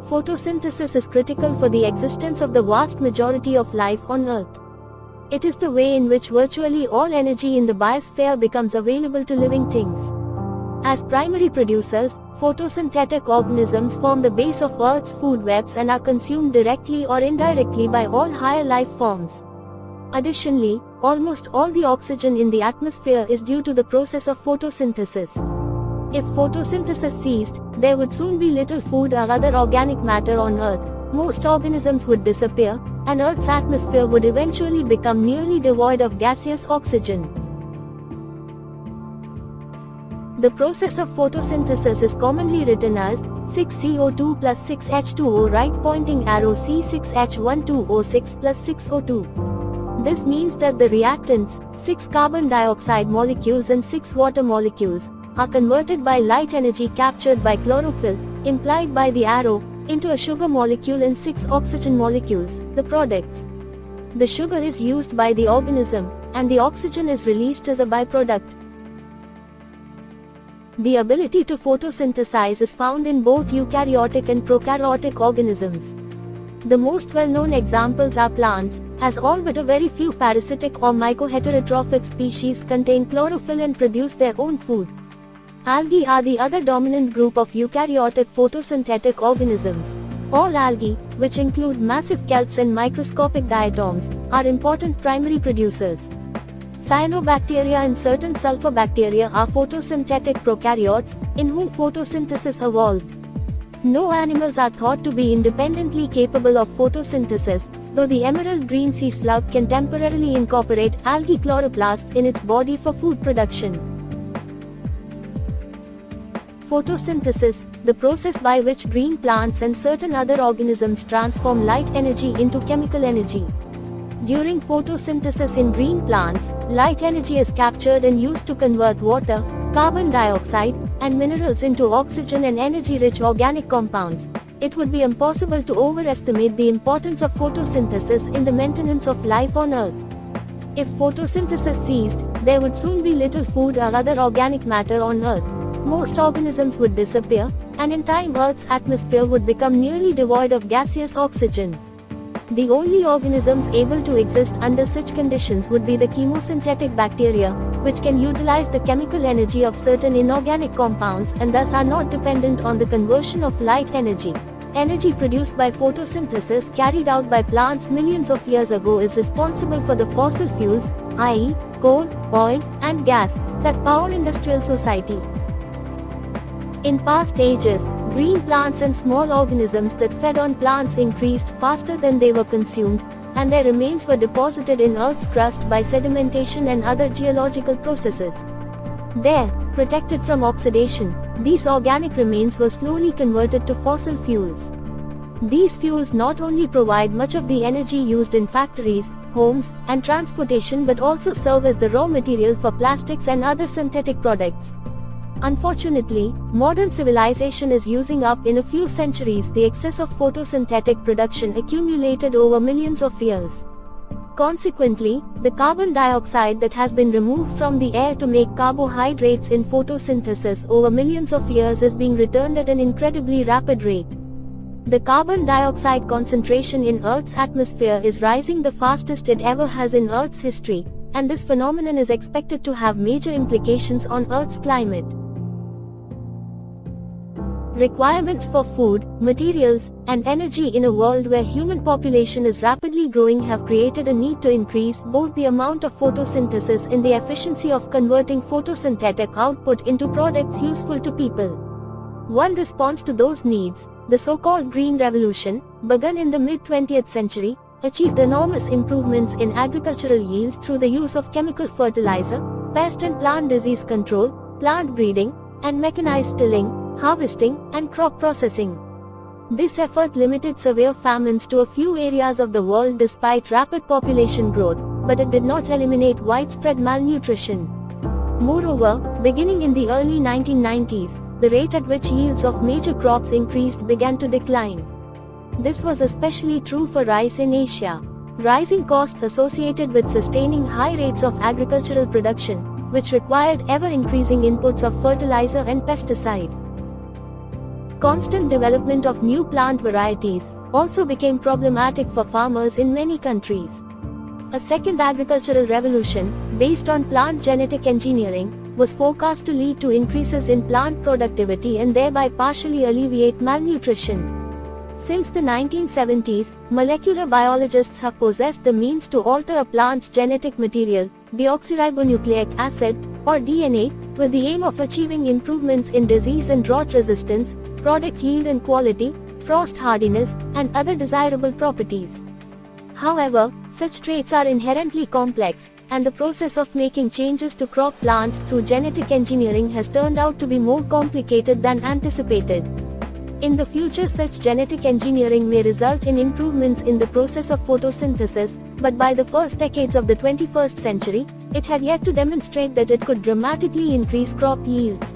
Photosynthesis is critical for the existence of the vast majority of life on Earth. It is the way in which virtually all energy in the biosphere becomes available to living things. As primary producers, photosynthetic organisms form the base of Earth's food webs and are consumed directly or indirectly by all higher life forms. Additionally, almost all the oxygen in the atmosphere is due to the process of photosynthesis. If photosynthesis ceased, there would soon be little food or other organic matter on Earth. Most organisms would disappear, and Earth's atmosphere would eventually become nearly devoid of gaseous oxygen. The process of photosynthesis is commonly written as 6CO2 plus 6H2O, right pointing arrow C6H12O6 plus 6O2. This means that the reactants, 6 carbon dioxide molecules and 6 water molecules, are converted by light energy captured by chlorophyll, implied by the arrow, into a sugar molecule and 6 oxygen molecules, the products. The sugar is used by the organism, and the oxygen is released as a byproduct. The ability to photosynthesize is found in both eukaryotic and prokaryotic organisms. The most well-known examples are plants, as all but a very few parasitic or mycoheterotrophic species contain chlorophyll and produce their own food. Algae are the other dominant group of eukaryotic photosynthetic organisms. All algae, which include massive kelps and microscopic diatoms, are important primary producers. Cyanobacteria and certain sulfur bacteria are photosynthetic prokaryotes, in whom photosynthesis evolved. No animals are thought to be independently capable of photosynthesis, though the emerald green sea slug can temporarily incorporate algae chloroplasts in its body for food production. Photosynthesis, the process by which green plants and certain other organisms transform light energy into chemical energy. During photosynthesis in green plants, light energy is captured and used to convert water, carbon dioxide, and minerals into oxygen and energy-rich organic compounds. It would be impossible to overestimate the importance of photosynthesis in the maintenance of life on Earth. If photosynthesis ceased, there would soon be little food or other organic matter on Earth. Most organisms would disappear, and in time Earth's atmosphere would become nearly devoid of gaseous oxygen. The only organisms able to exist under such conditions would be the chemosynthetic bacteria, which can utilize the chemical energy of certain inorganic compounds and thus are not dependent on the conversion of light energy. Energy produced by photosynthesis carried out by plants millions of years ago is responsible for the fossil fuels, i.e., coal, oil, and gas, that power industrial society. In past ages, green plants and small organisms that fed on plants increased faster than they were consumed, and their remains were deposited in Earth's crust by sedimentation and other geological processes. There, protected from oxidation, these organic remains were slowly converted to fossil fuels. These fuels not only provide much of the energy used in factories, homes, and transportation but also serve as the raw material for plastics and other synthetic products. Unfortunately, modern civilization is using up in a few centuries the excess of photosynthetic production accumulated over millions of years. Consequently, the carbon dioxide that has been removed from the air to make carbohydrates in photosynthesis over millions of years is being returned at an incredibly rapid rate. The carbon dioxide concentration in Earth's atmosphere is rising the fastest it ever has in Earth's history, and this phenomenon is expected to have major implications on Earth's climate. Requirements for food, materials, and energy in a world where human population is rapidly growing have created a need to increase both the amount of photosynthesis and the efficiency of converting photosynthetic output into products useful to people. One response to those needs, the so-called Green Revolution, begun in the mid-20th century, achieved enormous improvements in agricultural yield through the use of chemical fertilizer, pest and plant disease control, plant breeding, and mechanized tilling, harvesting, and crop processing. This effort limited severe famines to a few areas of the world despite rapid population growth, but it did not eliminate widespread malnutrition. Moreover, beginning in the early 1990s, the rate at which yields of major crops increased began to decline. This was especially true for rice in Asia. Rising costs associated with sustaining high rates of agricultural production, which required ever-increasing inputs of fertilizer and pesticide. Constant development of new plant varieties also became problematic for farmers in many countries. A second agricultural revolution, based on plant genetic engineering, was forecast to lead to increases in plant productivity and thereby partially alleviate malnutrition. Since the 1970s, molecular biologists have possessed the means to alter a plant's genetic material, deoxyribonucleic acid, or DNA, with the aim of achieving improvements in disease and drought resistance, product yield and quality, frost hardiness, and other desirable properties. However, such traits are inherently complex, and the process of making changes to crop plants through genetic engineering has turned out to be more complicated than anticipated. In the future, such genetic engineering may result in improvements in the process of photosynthesis, but by the first decades of the 21st century, it had yet to demonstrate that it could dramatically increase crop yields.